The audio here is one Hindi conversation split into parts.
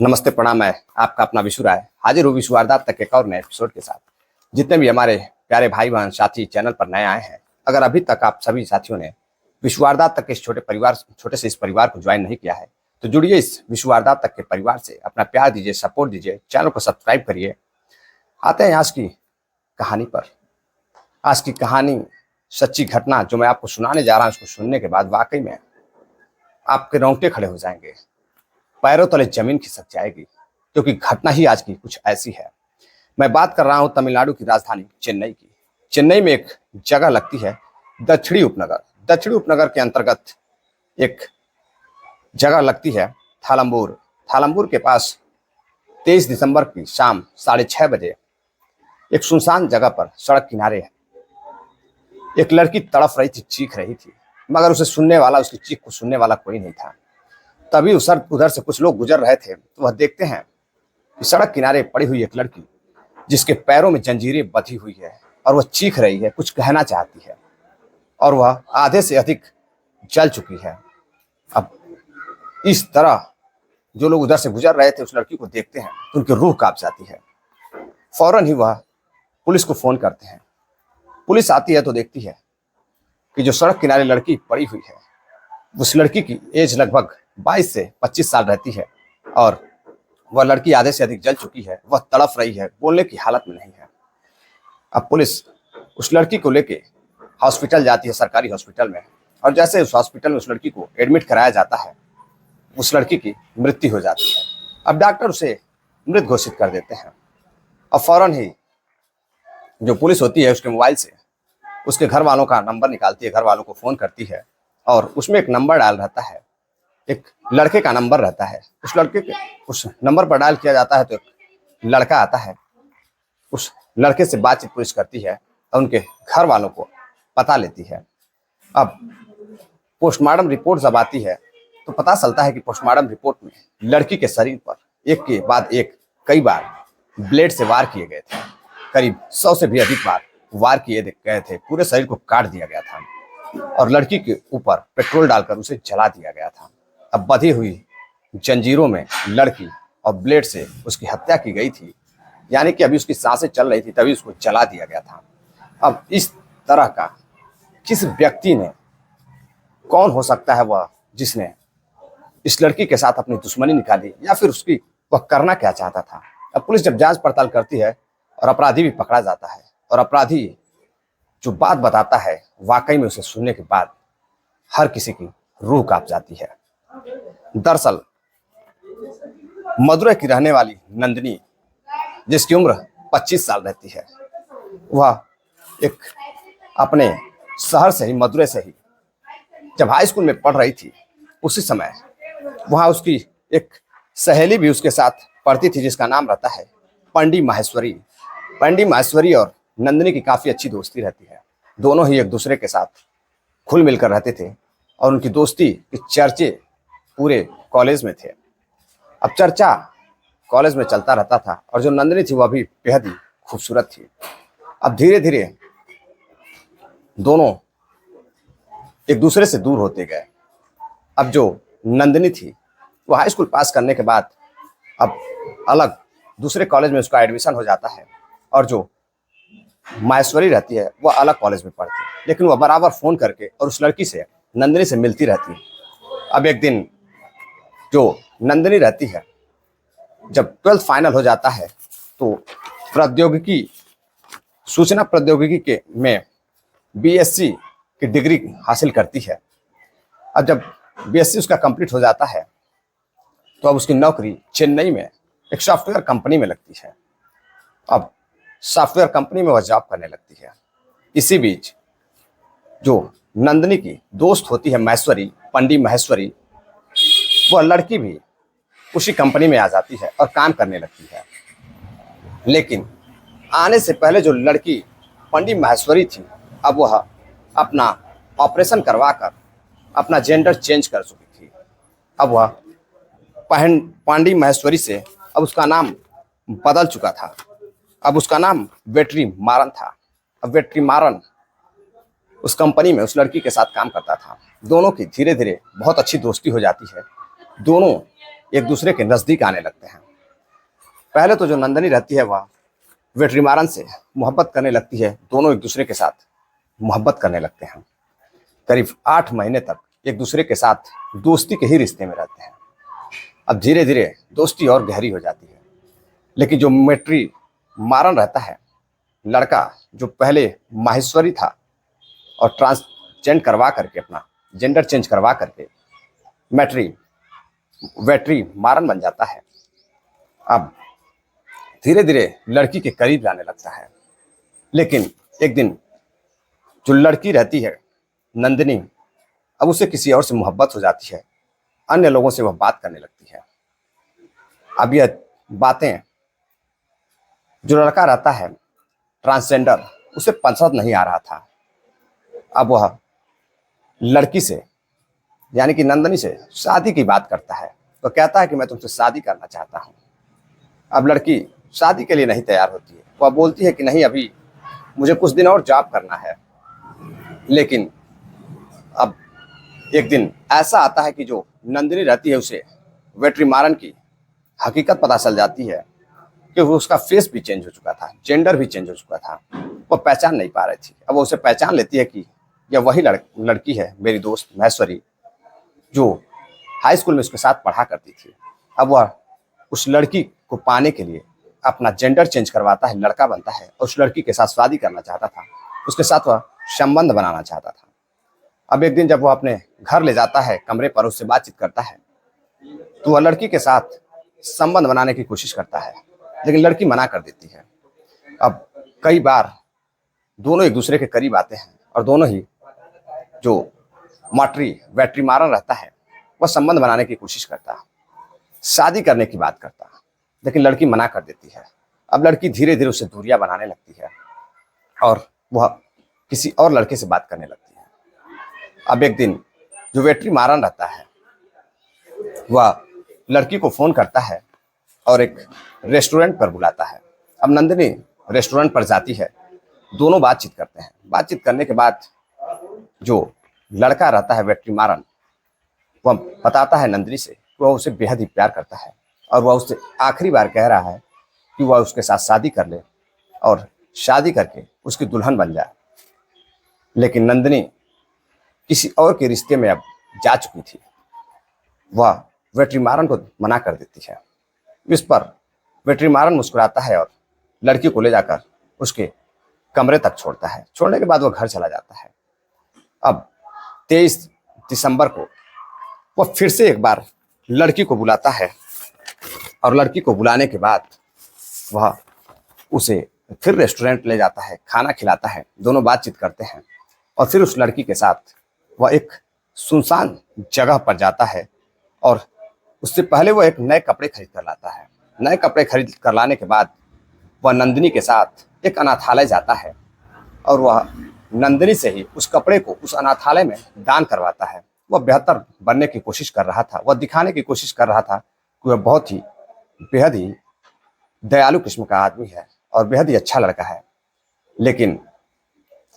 नमस्ते, प्रणाम। है आपका अपना विशु राय हाजिर हूँ विश्व वारदात तक एक और नए एपिसोड के साथ। जितने भी हमारे प्यारे भाई बहन साथी चैनल पर नए आए हैं, अगर अभी तक आप सभी साथियों ने विश्व वारदात तक के इस छोटे से इस परिवार को ज्वाइन नहीं किया है तो जुड़िए इस विश्व वारदात तक के परिवार से। अपना प्यार दीजिए, सपोर्ट दीजिए, चैनल को सब्सक्राइब करिए। आते हैं आज की कहानी पर। आज की कहानी सच्ची घटना जो मैं आपको सुनाने जा रहा हूँ, उसको सुनने के बाद वाकई में आपके रोंगटे खड़े हो जाएंगे, पैरों तले जमीन खिसक जाएगी, क्योंकि घटना ही आज की कुछ ऐसी है। मैं बात कर रहा हूं तमिलनाडु की राजधानी चेन्नई की। चेन्नई में एक जगह लगती है दक्षिणी उपनगर। दक्षिणी उपनगर के अंतर्गत एक जगह लगती है थालंबूर। थालंबूर के पास 23 दिसंबर की शाम 6:30 बजे एक सुनसान जगह पर सड़क किनारे एक लड़की तड़फ रही थी, चीख रही थी, मगर उसकी चीख को सुनने वाला कोई नहीं था। तभी उधर से कुछ लोग गुजर रहे थे तो वह देखते हैं कि सड़क किनारे पड़ी हुई एक लड़की जिसके पैरों में जंजीरें बंधी हुई है और वह चीख रही है, कुछ कहना चाहती है और वह आधे से अधिक जल चुकी है। अब इस तरह जो लोग उधर से गुजर रहे थे उस लड़की को देखते हैं तो उनकी रूह कांप जाती है। फौरन ही वह पुलिस को फोन करते हैं। पुलिस आती है तो देखती है कि जो सड़क किनारे लड़की पड़ी हुई है, उस लड़की की एज लगभग 22 से 25 साल रहती है और वह लड़की आधे से अधिक जल चुकी है। वह तड़फ रही है, बोलने की हालत में नहीं है। अब पुलिस उस लड़की को लेके हॉस्पिटल जाती है, सरकारी हॉस्पिटल में, और जैसे उस हॉस्पिटल में उस लड़की को एडमिट कराया जाता है, उस लड़की की मृत्यु हो जाती है। अब डॉक्टर उसे मृत घोषित कर देते हैं। अब फौरन ही जो पुलिस होती है उसके मोबाइल से उसके घर वालों का नंबर निकालती है, घर वालों को फोन करती है और उसमें एक नंबर डायल रहता है, एक लड़के का नंबर रहता है। उस नंबर पर डायल किया जाता है तो एक लड़का आता है। उस लड़के से बातचीत पुलिस करती है और उनके घर वालों को पता लेती है। अब पोस्टमार्टम रिपोर्ट जब आती है तो पता चलता है कि पोस्टमार्टम रिपोर्ट में लड़की के शरीर पर एक के बाद एक कई बार ब्लेड से वार किए गए थे। करीब 100 से भी अधिक बार वार किए गए थे। पूरे शरीर को काट दिया गया था और लड़की के ऊपर पेट्रोल डालकर उसे जला दिया गया था। अब बंधी हुई जंजीरों में लड़की और ब्लेड से उसकी हत्या की गई थी, यानी कि अभी उसकी सांसें चल रही थी तभी उसको जला दिया गया था। अब इस तरह का किस व्यक्ति ने, कौन हो सकता है वह जिसने इस लड़की के साथ अपनी दुश्मनी निकाली, या फिर उसकी वह करना क्या चाहता था। अब पुलिस जब जांच पड़ताल करती है और अपराधी भी पकड़ा जाता है और अपराधी जो बात बताता है वाकई में उसे सुनने के बाद हर किसी की रूह कांप जाती है। दरअसल मदुरै की रहने वाली नंदिनी, जिसकी उम्र 25 साल रहती है, वह एक अपने शहर से ही, मदुरै से ही, जब हाई स्कूल में पढ़ रही थी उसी समय वहाँ उसकी एक सहेली भी उसके साथ पढ़ती थी जिसका नाम रहता है पंडी माहेश्वरी। पंडी माहेश्वरी और नंदिनी की काफ़ी अच्छी दोस्ती रहती है। दोनों ही एक दूसरे के साथ खुल मिलकर रहते थे और उनकी दोस्ती के चर्चे पूरे कॉलेज में थे। अब चर्चा कॉलेज में चलता रहता था और जो नंदिनी थी वह भी बेहद ही खूबसूरत थी। अब धीरे धीरे दोनों एक दूसरे से दूर होते गए। अब जो नंदिनी थी वो हाई स्कूल पास करने के बाद अब अलग दूसरे कॉलेज में उसका एडमिशन हो जाता है और जो माहेश्वरी रहती है वह अलग कॉलेज में पढ़ती है, लेकिन वह बराबर फ़ोन करके और उस लड़की से, नंदिनी से मिलती रहती है। अब एक दिन जो नंदिनी रहती है, जब 12th फाइनल हो जाता है तो सूचना प्रौद्योगिकी के में बीएससी की डिग्री हासिल करती है। अब जब बीएससी उसका कंप्लीट हो जाता है तो अब उसकी नौकरी चेन्नई में एक सॉफ्टवेयर कंपनी में लगती है। अब सॉफ्टवेयर कंपनी में वह जॉब करने लगती है। इसी बीच जो नंदिनी की दोस्त होती है माहेश्वरी, पंडी माहेश्वरी, वह लड़की भी उसी कंपनी में आ जाती है और काम करने लगती है। लेकिन आने से पहले जो लड़की पंडी माहेश्वरी थी, अब वह अपना ऑपरेशन करवाकर अपना जेंडर चेंज कर चुकी थी। अब वह पांडी माहेश्वरी से अब उसका नाम बदल चुका था। अब उसका नाम वेट्री मारन था। अब वेट्री मारन उस कंपनी में उस लड़की के साथ काम करता था। दोनों की धीरे धीरे बहुत अच्छी दोस्ती हो जाती है। दोनों एक दूसरे के नजदीक आने लगते हैं। पहले तो जो नंदिनी रहती है वह वेट्रीमारन से मोहब्बत करने लगती है। दोनों एक दूसरे के साथ मोहब्बत करने लगते हैं। करीब 8 महीने तक एक दूसरे के साथ दोस्ती के ही रिश्ते में रहते हैं। अब धीरे धीरे दोस्ती और गहरी हो जाती है। लेकिन जो वेट्री मारन रहता है, लड़का जो पहले माहेश्वरी था और ट्रांसजेंड करवा करके अपना जेंडर चेंज करवा करके वेट्री मारन बन जाता है, अब धीरे धीरे लड़की के करीब जाने लगता है। लेकिन एक दिन जो लड़की रहती है नंदिनी, अब उसे किसी और से मोहब्बत हो जाती है। अन्य लोगों से वह बात करने लगती है। अब यह बातें जो लड़का रहता है ट्रांसजेंडर, उसे पसंद नहीं आ रहा था। अब वह लड़की से यानी कि नंदिनी से शादी की बात करता है। तो कहता है कि मैं तुमसे शादी करना चाहता हूँ। अब लड़की शादी के लिए नहीं तैयार होती है। वह बोलती है कि नहीं, अभी मुझे कुछ दिन और जॉब करना है। लेकिन अब एक दिन ऐसा आता है कि जो नंदिनी रहती है उसे वेट्रीमारन की हकीकत पता चल जाती है कि वो उसका फेस भी चेंज हो चुका था, जेंडर भी चेंज हो चुका था। वो पहचान नहीं पा रही थी। अब वो उसे पहचान लेती है कि यह वही लड़की है, मेरी दोस्त महेश्वरी, जो हाई स्कूल में उसके साथ पढ़ा करती थी। अब वह उस लड़की को पाने के लिए अपना जेंडर चेंज करवाता है, लड़का बनता है और उस लड़की के साथ शादी करना चाहता था। उसके साथ वह संबंध बनाना चाहता था। अब एक दिन जब वह अपने घर ले जाता है, कमरे पर उससे बातचीत करता है, तो वह लड़की के साथ संबंध बनाने की कोशिश करता है, लेकिन लड़की मना कर देती है। अब कई बार दोनों एक दूसरे के करीब आते हैं और दोनों ही जो वेट्रीमारन रहता है वह संबंध बनाने की कोशिश करता, शादी करने की बात करता, लेकिन लड़की मना कर देती है। अब लड़की धीरे धीरे उससे दूरियां बनाने लगती है और वह किसी और लड़के से बात करने लगती है। अब एक दिन जो वेट्रीमारन रहता है वह लड़की को फोन करता है और एक रेस्टोरेंट पर बुलाता है। अब नंदिनी रेस्टोरेंट पर जाती है, दोनों बातचीत करते हैं। बातचीत करने के बाद जो लड़का रहता है वेट्रीमारन, वह बताता है नंदिनी से कि वह उसे बेहद ही प्यार करता है और वह उससे आखिरी बार कह रहा है कि वह उसके साथ शादी कर ले और शादी करके उसकी दुल्हन बन जाए। लेकिन नंदिनी किसी और के रिश्ते में अब जा चुकी थी। वह वेट्रीमारन को मना कर देती है। इस पर वेट्रीमारन मुस्कुराता है और लड़की को ले जाकर उसके कमरे तक छोड़ता है। छोड़ने के बाद वह घर चला जाता है। अब 23 दिसंबर को वह फिर से एक बार लड़की को बुलाता है और लड़की को बुलाने के बाद वह उसे फिर रेस्टोरेंट ले जाता है, खाना खिलाता है, दोनों बातचीत करते हैं और फिर उस लड़की के साथ वह एक सुनसान जगह पर जाता है और उससे पहले वह एक नए कपड़े खरीद कर लाता है। नए कपड़े खरीद कर लाने के बाद वह नंदिनी के साथ एक अनाथालय जाता है और वह नंदिनी से ही उस कपड़े को उस अनाथालय में दान करवाता है। वह बेहतर बनने की कोशिश कर रहा था, वह दिखाने की कोशिश कर रहा था कि वह बहुत ही बेहद ही दयालु किस्म का आदमी है और बेहद ही अच्छा लड़का है। लेकिन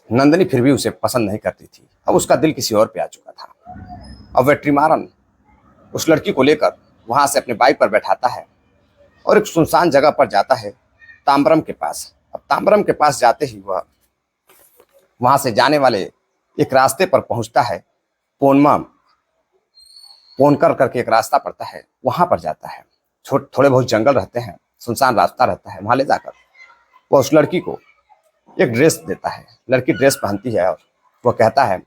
नंदिनी फिर भी उसे पसंद नहीं करती थी। अब उसका दिल किसी और पे आ चुका था। अब वेट्रीमारन उस लड़की को लेकर वहां से अपने बाइक पर बैठाता है और एक सुनसान जगह पर जाता है, ताम्बरम के पास। अब ताम्बरम के पास जाते ही वह वहां से जाने वाले एक रास्ते पर पहुंचता है। पोनकर करके एक रास्ता पड़ता है, वहां पर जाता है। थोड़े बहुत जंगल रहते हैं, सुनसान रास्ता रहता है। वहां ले जाकर वह उस लड़की को एक ड्रेस देता है। लड़की ड्रेस पहनती है और वह कहता है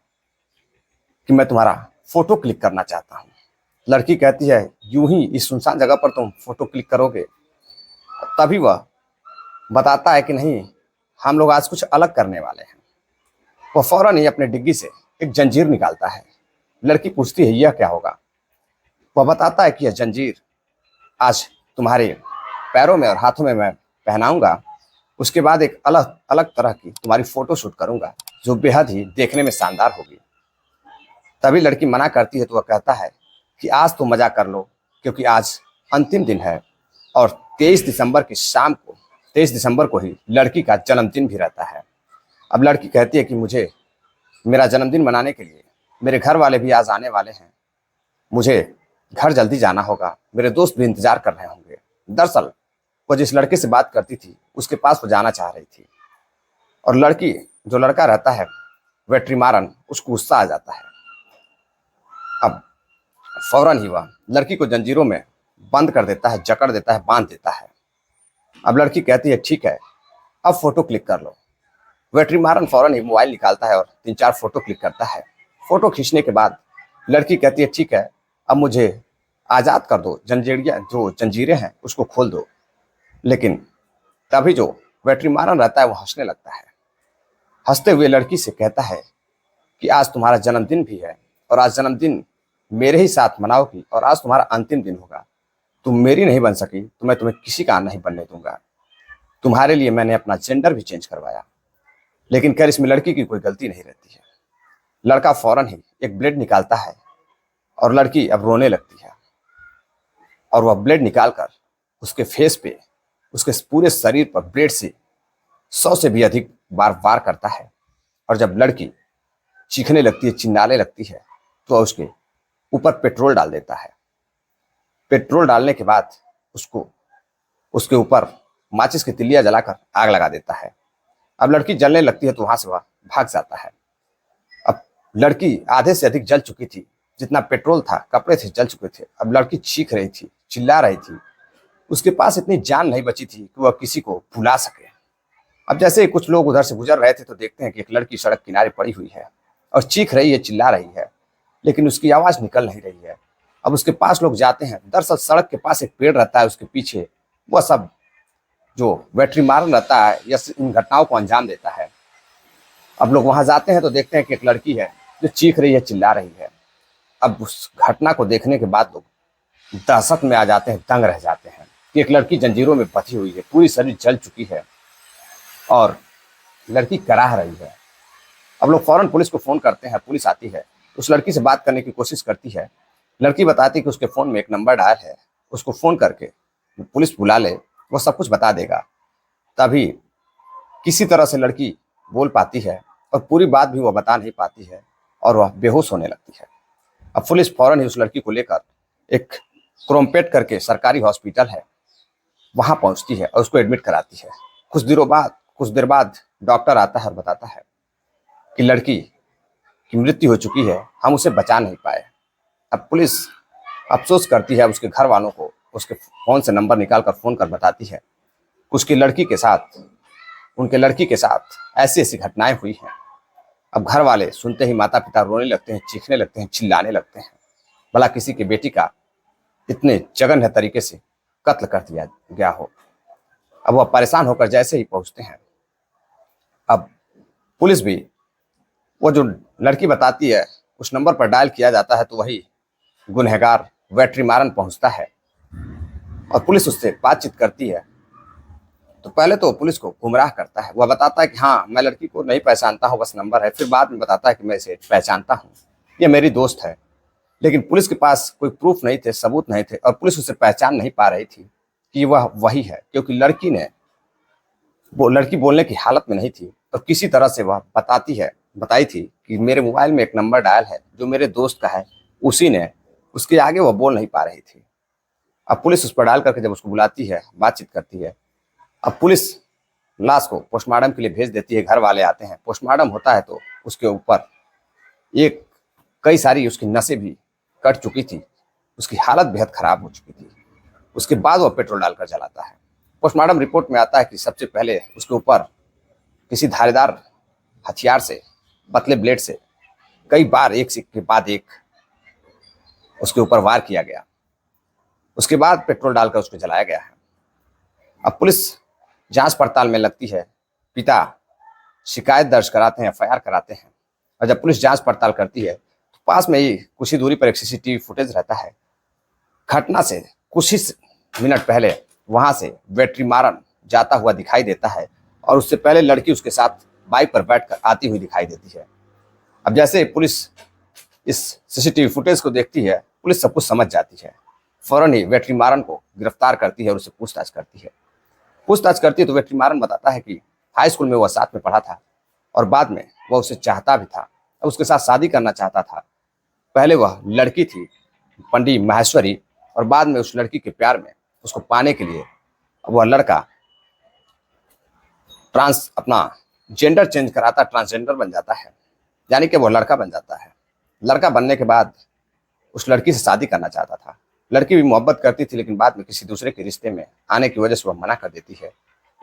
कि मैं तुम्हारा फोटो क्लिक करना चाहता हूँ। लड़की कहती है, यूं ही इस सुनसान जगह पर तुम फोटो क्लिक करोगे? तभी वह बताता है कि नहीं, हम लोग आज कुछ अलग करने वाले हैं। वह फौरन ही अपने डिग्गी से एक जंजीर निकालता है। लड़की पूछती है, यह क्या होगा? वह बताता है कि यह जंजीर आज तुम्हारे पैरों में और हाथों में मैं पहनाऊंगा। उसके बाद एक अलग अलग तरह की तुम्हारी फोटो शूट करूंगा जो बेहद ही देखने में शानदार होगी। तभी लड़की मना करती है तो वह कहता है कि आज तो मजा कर लो, क्योंकि आज अंतिम दिन है और 23 दिसंबर को ही लड़की का जन्मदिन भी रहता है। अब लड़की कहती है कि मुझे मेरा जन्मदिन मनाने के लिए मेरे घर वाले भी आज आने वाले हैं, मुझे घर जल्दी जाना होगा, मेरे दोस्त भी इंतजार कर रहे होंगे। दरअसल वो जिस लड़के से बात करती थी उसके पास वो जाना चाह रही थी, और लड़की जो लड़का रहता है वेट्रीमारन, उसको गुस्सा आ जाता है। अब फौरन ही वह लड़की को जंजीरों में बंद कर देता है, जकड़ देता है, बांध देता है। अब लड़की कहती है ठीक है, अब फोटो क्लिक कर लो। वेट्रीमारन फौरन ही मोबाइल निकालता है और 3-4 फोटो क्लिक करता है। फोटो खींचने के बाद लड़की कहती है ठीक है, अब मुझे आज़ाद कर दो, जंजीरियाँ जो जंजीरें हैं उसको खोल दो। लेकिन तभी जो वेट्रीमारन रहता है वो हंसने लगता है। हंसते हुए लड़की से कहता है कि आज तुम्हारा जन्मदिन भी है, और आज जन्मदिन मेरे ही साथ मनाओगी, और आज तुम्हारा अंतिम दिन होगा। तुम मेरी नहीं बन सकी तो मैं तुम्हें किसी का नहीं बनने दूंगा। तुम्हारे लिए मैंने अपना जेंडर भी चेंज करवाया। लेकिन खैर इसमें लड़की की कोई गलती नहीं रहती है। लड़का फौरन ही एक ब्लेड निकालता है और लड़की अब रोने लगती है, और वह ब्लेड निकालकर उसके फेस पे, उसके पूरे शरीर पर ब्लेड से 100 से भी अधिक बार वार करता है। और जब लड़की चीखने लगती है, चिल्लाने लगती है, तो वह उसके ऊपर पेट्रोल डाल देता है। पेट्रोल डालने के बाद उसको उसके ऊपर माचिस की तिल्लियां जलाकर आग लगा देता है। अब लड़की जलने लगती है तो वहां से वह भाग जाता है। अब लड़की आधे से अधिक जल चुकी थी, जितना पेट्रोल था, कपड़े थे, जल चुके थे। अब लड़की चीख रही थी, चिल्ला रही थी। उसके पास इतनी जान नहीं बची थी कि वह किसी को भुला सके। अब जैसे ही कुछ लोग उधर से गुजर रहे थे तो देखते हैं कि एक लड़की सड़क किनारे पड़ी हुई है और चीख रही है, चिल्ला रही है, लेकिन उसकी आवाज निकल नहीं रही है। अब उसके पास लोग जाते हैं। दरअसल सड़क के पास एक पेड़ रहता है, उसके पीछे वह सब जो वेट्रीमारन रहता है या इन घटनाओं को अंजाम देता है। अब लोग वहां जाते हैं तो देखते हैं कि एक लड़की है जो चीख रही है, चिल्ला रही है। अब उस घटना को देखने के बाद लोग दहशत में आ जाते हैं, दंग रह जाते हैं कि एक लड़की जंजीरों में बंधी हुई है, पूरी शरीर जल चुकी है और लड़की कराह रही है। अब लोग फौरन पुलिस को फोन करते हैं। पुलिस आती है, उस लड़की से बात करने की कोशिश करती है। लड़की बताती है कि उसके फोन में एक नंबर डायल है, उसको फोन करके पुलिस बुला ले, वो सब कुछ बता देगा। तभी किसी तरह से लड़की बोल पाती है और पूरी बात भी वह बता नहीं पाती है और वह बेहोश होने लगती है। अब पुलिस फौरन ही उस लड़की को लेकर एक क्रोमपेट करके सरकारी हॉस्पिटल है, वहां पहुंचती है और उसको एडमिट कराती है। कुछ देर बाद डॉक्टर आता है और बताता है कि लड़की की मृत्यु हो चुकी है, हम उसे बचा नहीं पाए। अब पुलिस अफसोस करती है, उसके घर वालों को उसके फोन से नंबर निकालकर फोन कर बताती है उसकी लड़की के साथ, उनके लड़की के साथ ऐसी ऐसी घटनाएं हुई हैं। अब घर वाले सुनते ही माता पिता रोने लगते हैं, चीखने लगते हैं, चिल्लाने लगते हैं, भला किसी की बेटी का इतने जघन्य तरीके से कत्ल कर दिया गया हो। अब वह परेशान होकर जैसे ही पहुंचते हैं, अब पुलिस भी वो जो लड़की बताती है उस नंबर पर डायल किया जाता है, तो वही गुनहगार वेट्रीमारन पहुंचता है और पुलिस उससे बातचीत करती है। तो पहले तो पुलिस को गुमराह करता है, वह बताता है कि हाँ मैं लड़की को नहीं पहचानता हूँ, बस नंबर है। फिर बाद में बताता है कि मैं इसे पहचानता हूँ, ये मेरी दोस्त है। लेकिन पुलिस के पास कोई प्रूफ नहीं थे, सबूत नहीं थे, और पुलिस उसे पहचान नहीं पा रही थी कि वह वही है, क्योंकि लड़की बोलने की हालत में नहीं थी। और किसी तरह से वह बताई थी कि मेरे मोबाइल में एक नंबर डायल है जो मेरे दोस्त का है, उसी ने, उसके आगे वह बोल नहीं पा रही थी। अब पुलिस उस पर डायल करके जब उसको बुलाती है, बातचीत करती है। अब पुलिस लाश को पोस्टमार्टम के लिए भेज देती है, घर वाले आते हैं, पोस्टमार्टम होता है तो उसके ऊपर कई सारी उसकी नसें भी कट चुकी थी, उसकी हालत बेहद खराब हो चुकी थी। उसके बाद वह पेट्रोल डालकर जलाता है। पोस्टमार्टम रिपोर्ट में आता है कि सबसे पहले उसके ऊपर किसी धारीदार हथियार से, पतले ब्लेड से कई बार एक के बाद एक उसके ऊपर वार किया गया। उसके बाद पेट्रोल डालकर उसको जलाया गया है। अब पुलिस जांच पड़ताल में लगती है, पिता शिकायत दर्ज कराते हैं, एफआईआर कराते हैं। और जब पुलिस जांच पड़ताल करती है तो पास में ही कुछ ही दूरी पर एक सीसीटीवी फुटेज रहता है। घटना से कुछ ही मिनट पहले वहां से वेट्रीमारन जाता हुआ दिखाई देता है और उससे पहले लड़की उसके साथ बाइक पर बैठकर आती हुई दिखाई देती है। अब जैसे पुलिस इस सीसीटीवी फुटेज को देखती है, पुलिस सब कुछ समझ जाती है। फौरन ही वेट्रीमारन को गिरफ्तार करती है और उससे पूछताछ करती है तो वेट्रीमारन बताता है कि हाई स्कूल में वह साथ में पढ़ा था और बाद में वह उसे चाहता भी था, उसके साथ शादी करना चाहता था। पहले वह लड़की थी पंडित माहेश्वरी, और बाद में उस लड़की के प्यार में उसको पाने के लिए वह लड़का अपना जेंडर चेंज कराता, ट्रांसजेंडर बन जाता है, यानी कि वो लड़का बन जाता है। लड़का बनने के बाद उस लड़की से शादी करना चाहता था। लड़की भी मोहब्बत करती थी, लेकिन बाद में किसी दूसरे के रिश्ते में आने की वजह से वह मना कर देती है।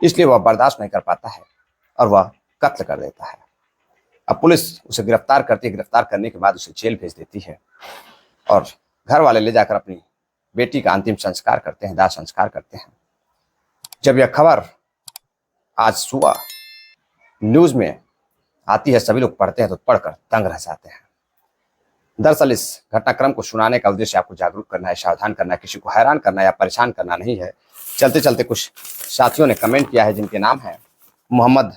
इसलिए वह बर्दाश्त नहीं कर पाता है और वह कत्ल कर देता है। अब पुलिस उसे गिरफ्तार करती है। गिरफ्तार करने के बाद उसे जेल भेज देती है और घर वाले ले जाकर अपनी बेटी का अंतिम संस्कार करते हैं, दाह संस्कार करते हैं। जब यह खबर आज सुबह न्यूज में आती है, सभी लोग पढ़ते हैं तो पढ़कर दंग रह जाते हैं। दरअसल इस घटनाक्रम को सुनाने का उद्देश्य आपको जागरूक करना है, सावधान करना है, किसी को हैरान करना या परेशान करना नहीं है। चलते चलते कुछ साथियों ने कमेंट किया है, जिनके नाम हैं मोहम्मद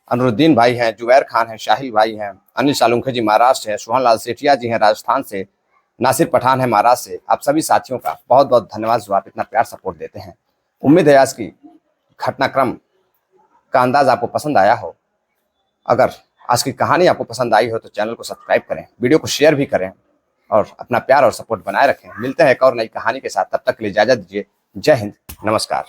अनरुद्दीन भाई हैं, जुबैर खान हैं, शाहिल भाई हैं, अनिल सालुंखे जी महाराष्ट्र है, सोहन लाल सेठिया जी हैं राजस्थान से, नासिर पठान है महाराष्ट्र से। आप सभी साथियों का बहुत बहुत धन्यवाद जो आप इतना प्यार सपोर्ट देते हैं। उम्मीद है आज की घटनाक्रम का अंदाज आपको पसंद आया हो। अगर आज की कहानी आपको पसंद आई हो तो चैनल को सब्सक्राइब करें, वीडियो को शेयर भी करें और अपना प्यार और सपोर्ट बनाए रखें। मिलते हैं एक और नई कहानी के साथ, तब तक के लिए इजाजत दीजिए। जय हिंद, नमस्कार।